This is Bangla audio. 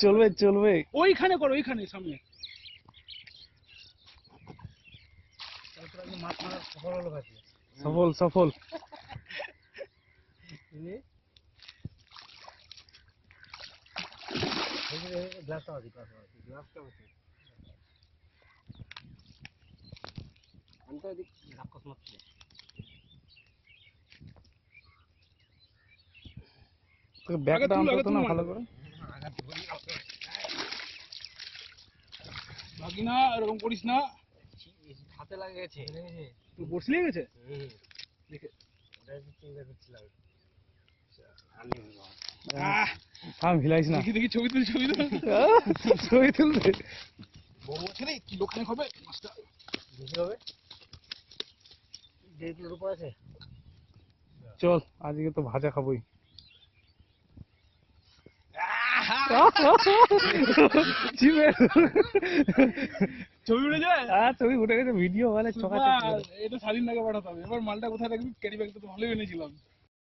চলবে চলবে, ওইখানে করো, ওইখানে সামনে। মাছ মারা সফল হলো ভাই, সফল সফল। গ্লাসটা আছে, গ্লাসটা আছে। আমি তো রাক্ষস মাছ ছিল। ব্যাগটা আনতো না ভালো করে। ভাগিনা এরকম করিস না, হাতে লাগেছে। তুই বসে লেগেছে দেখে চিন্তা করছিলাম। থাম হিলাইস না, দেখি দেখি ছবি তুল, ছবি তুল, ছবি তুলতে বড় আছে রে, কি দোকানে হবে মাছটা বেশি হবে, 1.5 কিলোর উপর আছে। চল আজকে তো ভাজা খাবোই। ছবি উঠে যায়, ছবি উঠে গেছে, ভিডিও বলে এটা স্বাধীন টাকা পাঠাতাম। এবার মালটা কোথায় রাখবি, ক্যারি ব্যাগটা তো ভালোই এনেছিলাম।